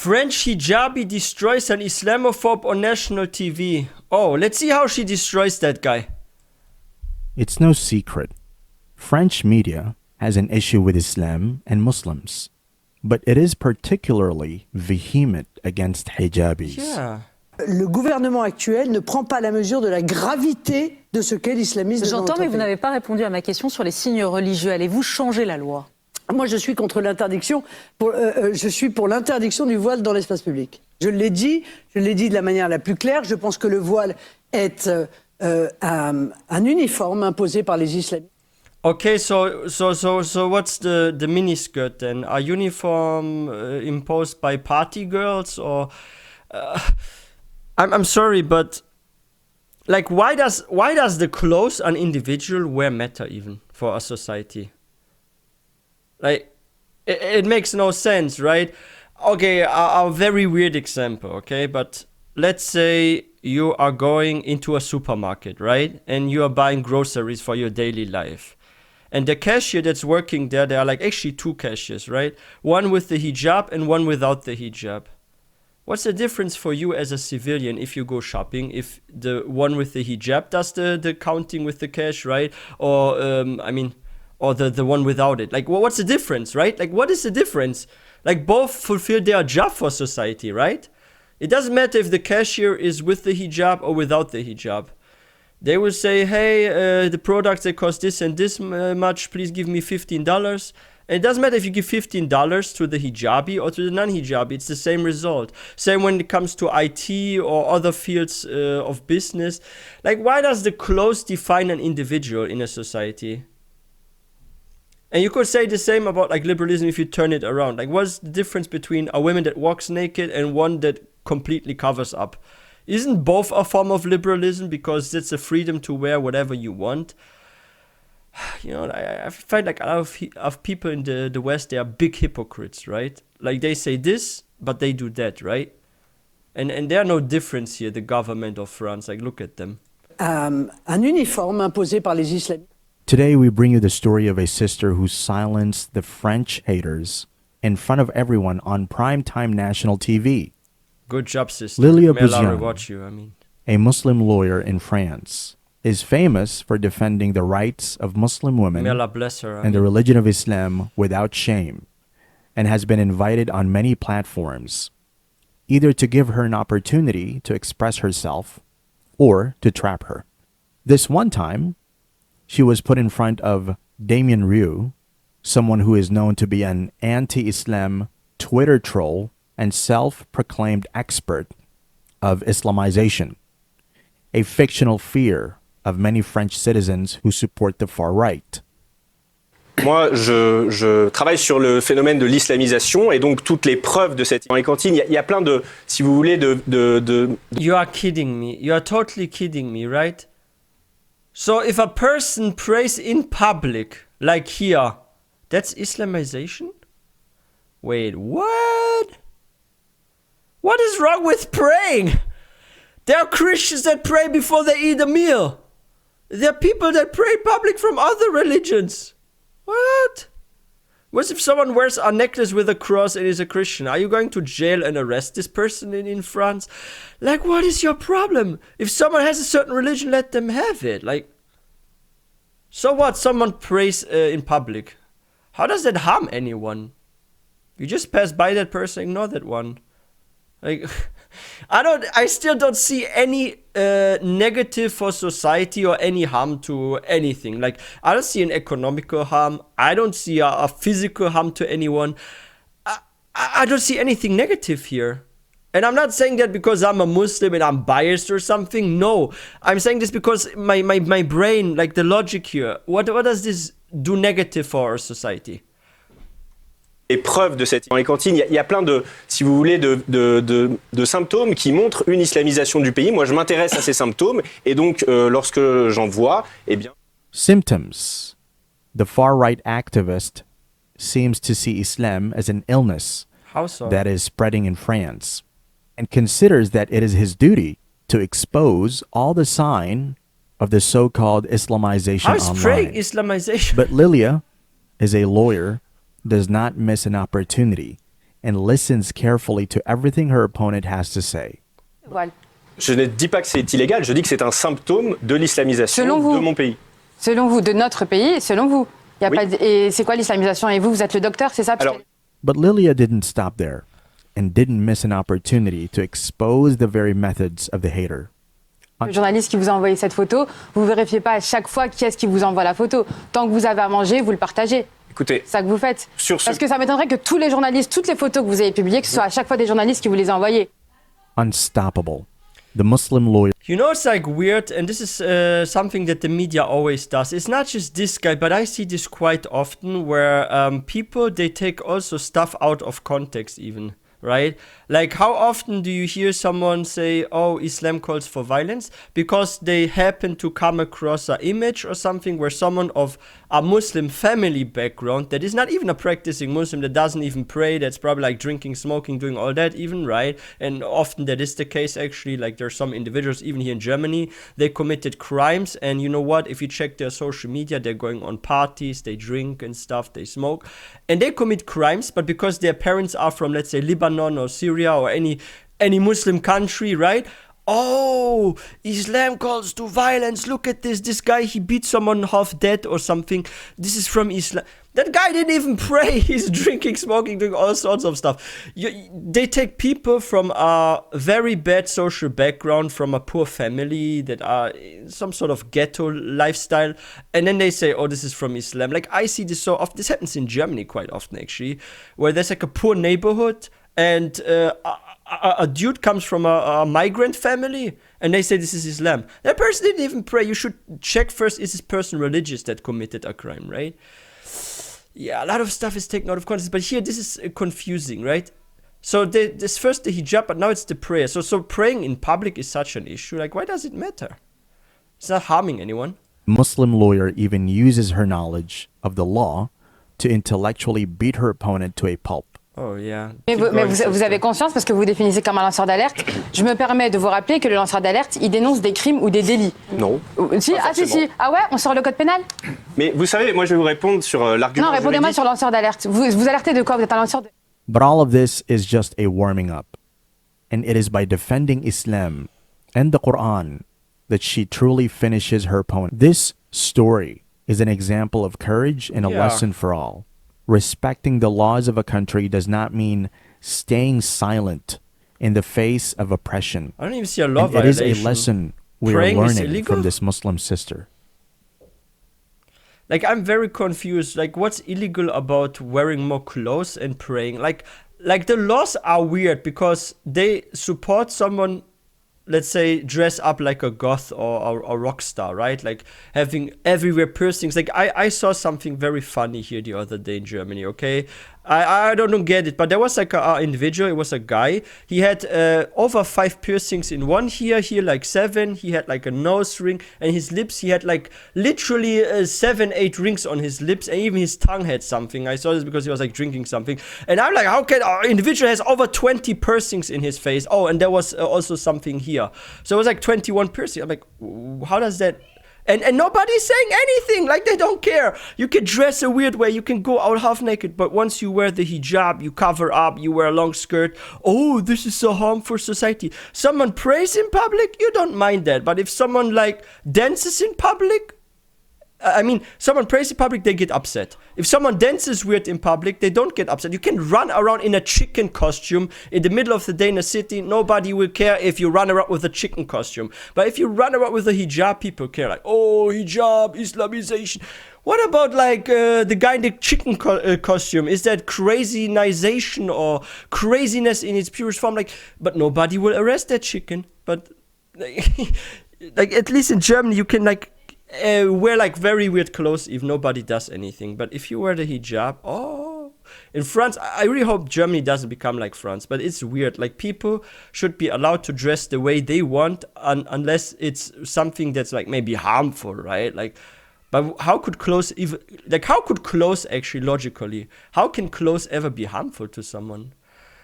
French hijabi destroys an Islamophobe on national TV. Oh, let's see how she destroys that guy. It's no secret. French media has an issue with Islam and Muslims, but it is particularly vehement against hijabis. Yeah. Le gouvernement actuel ne prend pas la mesure de la gravité de ce qu'est l'islamisme. J'entends, mais vous n'avez pas répondu à ma question sur les signes religieux. Allez-vous changer la loi ? Moi, je suis contre l'interdiction. Je suis pour l'interdiction du voile dans l'espace public. Je l'ai dit de la manière la plus claire. Je pense que le voile est un uniforme imposé par les islamistes. Okay, so what's the miniskirt then? Are uniform imposed by party girls or? I'm sorry, but like, why does the clothes an individual wear matter even for a society? Like, it makes no sense, right? Okay, a very weird example, okay? But let's say you are going into a supermarket, right? And you are buying groceries for your daily life. And the cashier that's working there are like actually two cashiers, right? One with the hijab and one without the hijab. What's the difference for you as a civilian if you go shopping, if the one with the hijab does the counting with the cash, right? Or, or the one without it? Like, what's the difference, right? Like, what is the difference? Like, both fulfill their job for society, right? It doesn't matter if the cashier is with the hijab or without the hijab. They will say, hey, the products, they cost this and this much, please give me $15. And it doesn't matter if you give $15 to the hijabi or to the non-hijabi, it's the same result. Same when it comes to IT or other fields of business. Like, why does the clothes define an individual in a society? And you could say the same about like liberalism if you turn it around. Like, what's the difference between a woman that walks naked and one that completely covers up? Isn't both a form of liberalism because it's a freedom to wear whatever you want? You know, I find like a lot of people in the West, they are big hypocrites, right? Like, they say this, but they do that, right? And there are no difference here, the government of France. Like, look at them. Un uniforme imposé par les islamistes. Today we bring you the story of a sister who silenced the French haters in front of everyone on primetime national TV. Good job, sister. Lilia May Allah Bouziane, reward you, a Muslim lawyer in France, is famous for defending the rights of Muslim women May Allah bless her. and the religion of Islam without shame, and has been invited on many platforms, either to give her an opportunity to express herself or to trap her. This one time, she was put in front of Damien Rieu, someone who is known to be an anti-Islam Twitter troll and self-proclaimed expert of Islamization, a fictional fear of many French citizens who support the far right. Moi, je travaille sur le phénomène de l'islamisation et donc toutes les preuves de cette... Dans les cantines, il y a plein de, si vous voulez, de... You are kidding me. You are totally kidding me, right? So if a person prays in public, like here, that's Islamization? Wait, what? What is wrong with praying? There are Christians that pray before they eat a meal. There are people that pray in public from other religions. What? What if someone wears a necklace with a cross and is a Christian? Are you going to jail and arrest this person in France? Like, what is your problem? If someone has a certain religion, let them have it. Like, so what? Someone prays in public. How does that harm anyone? You just pass by that person, ignore that one. Like, I still don't see any negative for society or any harm to anything. Like, I don't see an economical harm. I don't see a physical harm to anyone. I don't see anything negative here. And I'm not saying that because I'm a Muslim and I'm biased or something. No, I'm saying this because my brain, like the logic here, what does this do negative for our society? Les preuves de cette... Dans les cantines, il y a plein de, si vous voulez, de symptômes qui montrent une islamisation du pays. Moi, je m'intéresse à ces symptômes et donc, lorsque j'en vois, eh bien... Symptoms. The far-right activist seems to see Islam as an illness How so? that is spreading in France and considers that it is his duty to expose all the sign of the so-called Islamization How is praying online. Islamization? But Lilia is a lawyer, does not miss an opportunity, and listens carefully to everything her opponent has to say. Voilà. Je ne dis pas que c'est illégal, je dis que c'est un symptôme de l'islamisation Selon vous. de mon pays. Selon vous, de notre pays, selon vous. Y a Oui. pas de- Et c'est quoi l'islamisation? Et vous êtes le docteur, c'est ça? Parce Alors, que- But Lilia didn't stop there and didn't miss an opportunity to expose the very methods of the hater. Le journaliste qui vous a envoyé cette photo, vous vérifiez pas à chaque fois qui est-ce qui vous envoie la photo. Tant que vous avez à manger, vous le partagez. écoutez, C'est ça que vous faites. sur ce... Parce que ça m'étonnerait que tous les journalistes, toutes les photos que vous avez publiées, que ce soit à chaque fois des journalistes qui vous les ont envoyées. Unstoppable. The Muslim lawyer You know, it's like weird, and this is something that the media always does. It's not just this guy, but I see this quite often where people, they take also stuff out of context even, right? Like, how often do you hear someone say, oh, Islam calls for violence? Because they happen to come across an image or something where someone of a Muslim family background that is not even a practicing Muslim, that doesn't even pray, that's probably like drinking, smoking, doing all that even, right? And often that is the case actually. Like, there's some individuals, even here in Germany, they committed crimes, and you know what? If you check their social media, they're going on parties, they drink and stuff, they smoke, and they commit crimes, but because their parents are from, let's say, Lebanon or Syria or any Muslim country, right? Oh, Islam calls to violence. Look at this guy, he beat someone half dead or something. This is from Islam. That guy didn't even pray. He's drinking, smoking, doing all sorts of stuff. They take people from a very bad social background, from a poor family that are some sort of ghetto lifestyle, and then they say, oh, this is from Islam. Like, I see this so often. This happens in Germany quite often, actually, where there's like a poor neighborhood, and a dude comes from a migrant family, and they say this is Islam. That person didn't even pray. You should check first, is this person religious that committed a crime, right? Yeah, a lot of stuff is taken out of context, but here this is confusing, right? So this first the hijab, but now it's the prayer. So praying in public is such an issue. Like, why does it matter? It's not harming anyone. Muslim lawyer even uses her knowledge of the law to intellectually beat her opponent to a pulp. Oh yeah. Mais, Keep going, vous sister. avez conscience, parce que vous définissez comme un lanceur d'alerte. Je me permets de vous rappeler que le lanceur d'alerte, il dénonce des crimes ou des délits. Non. Si, Pas si. forcément. Ah ouais, on sort le code pénal? Mais vous savez, moi je vais vous répondre sur l'argument Non, répondez-moi juridique. sur lanceur d'alerte. Vous alertez de quoi? Vous êtes un lanceur de... But all of this is just a warming up. And it is by defending Islam and the Quran that she truly finishes her opponent. This story is an example of courage and a Yeah. lesson for all. Respecting the laws of a country does not mean staying silent in the face of oppression. I don't even see a law And it is violation. a lesson we are Praying is learning illegal? from this Muslim sister. Like, I'm very confused. Like, what's illegal about wearing more clothes and praying? Like the laws are weird because they support someone, let's say, dress up like a goth or a rock star, right? Like having everywhere piercings. Like, I saw something very funny here the other day in Germany, okay? I don't get it, but there was like a individual, it was a guy. He had over 5 piercings in one here like 7. He had like a nose ring, and his lips, he had like literally 7-8 rings on his lips, and even his tongue had something. I saw this because he was like drinking something, and I'm like, how can an individual has over 20 piercings in his face? Oh, and there was also something here, so it was like 21 piercings. I'm like, how does that? And nobody's saying anything, like they don't care. You can dress a weird way, you can go out half naked, but once you wear the hijab, you cover up, you wear a long skirt, oh, this is a harm for society. Someone prays in public, you don't mind that. But if someone like dances in public, I mean, someone prays in public, they get upset. If someone dances weird in public, they don't get upset. You can run around in a chicken costume in the middle of the day in a city. Nobody will care if you run around with a chicken costume. But if you run around with a hijab, people care. Like, oh, hijab, Islamization. What about like the guy in the chicken costume? Is that crazynization or craziness in its purest form? Like, but nobody will arrest that chicken. But like at least in Germany, you can like wear like very weird clothes if nobody does anything. But if you wear the hijab, oh, in France, I really hope Germany doesn't become like France, but it's weird. Like, people should be allowed to dress the way they want unless it's something that's like maybe harmful, right? Like, but how could clothes even, like, how could clothes actually logically, how can clothes ever be harmful to someone?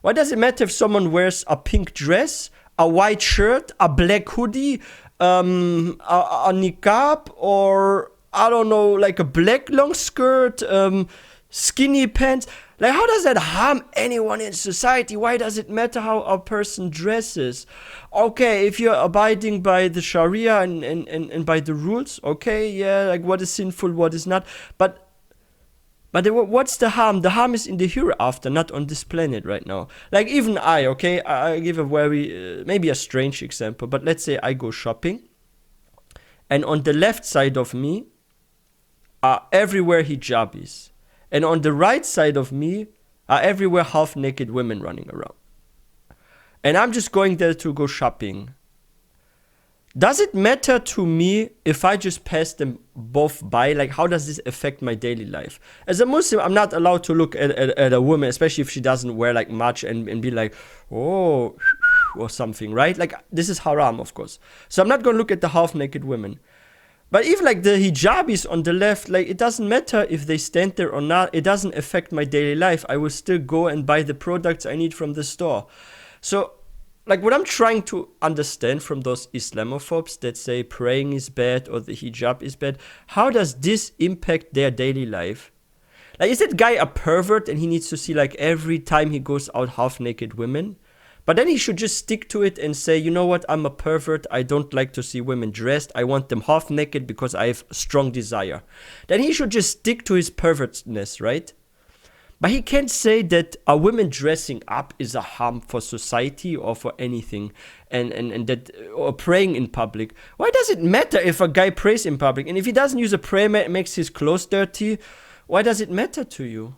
Why does it matter if someone wears a pink dress, a white shirt, a black hoodie, a niqab, or I don't know, like a black long skirt, skinny pants? Like, how does that harm anyone in society? Why does it matter how a person dresses? Okay, if you're abiding by the Sharia and by the rules, okay, yeah, like what is sinful, what is not. But what's the harm? The harm is in the hereafter, not on this planet right now. Like even okay, I give a very, maybe a strange example, but let's say I go shopping, and on the left side of me are everywhere hijabis. And on the right side of me are everywhere half-naked women running around. And I'm just going there to go shopping. Does it matter to me if I just pass them both by? Like, how does this affect my daily life? As a Muslim, I'm not allowed to look at a woman, especially if she doesn't wear like much, and be like, oh, or something, right? Like, this is haram, of course. So I'm not going to look at the half-naked women. But even like the hijabis on the left, like it doesn't matter if they stand there or not. It doesn't affect my daily life. I will still go and buy the products I need from the store. So like what I'm trying to understand from those Islamophobes that say praying is bad or the hijab is bad, how does this impact their daily life? Like, is that guy a pervert and he needs to see like every time he goes out half-naked women? But then he should just stick to it and say, you know what, I'm a pervert. I don't like to see women dressed. I want them half naked because I have strong desire. Then he should just stick to his pervertness, right? But he can't say that a woman dressing up is a harm for society or for anything, and that, or praying in public. Why does it matter if a guy prays in public? And if he doesn't use a prayer mat, makes his clothes dirty, why does it matter to you?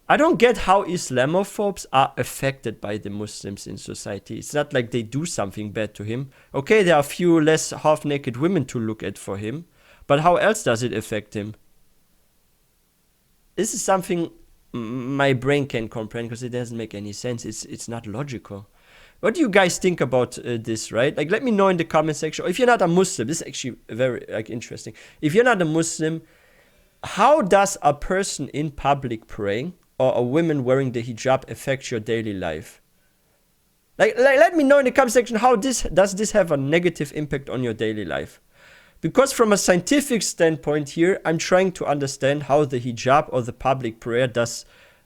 I don't get how Islamophobes are affected by the Muslims in society. It's not like they do something bad to him. Okay, there are a few less half-naked women to look at for him, but how else does it affect him? This is something my brain can't comprehend because it doesn't make any sense. It's not logical. What do you guys think about this, right? Like, let me know in the comment section. If you're not a Muslim, this is actually very interesting. If you're not a Muslim, how does a person in public praying or a woman wearing the hijab affect your daily life? Like, let me know in the comment section, how does this have a negative impact on your daily life? Because from a scientific standpoint here, I'm trying to understand how the hijab or the public prayer does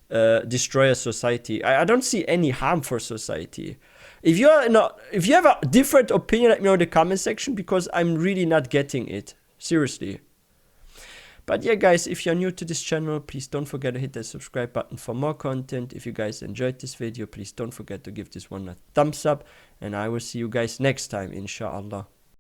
destroy a society. I don't see any harm for society. If you have a different opinion, let me know in the comment section, because I'm really not getting it. Seriously. But yeah, guys, if you're new to this channel, please don't forget to hit that subscribe button for more content. If you guys enjoyed this video, please don't forget to give this one a thumbs up. And I will see you guys next time, inshallah.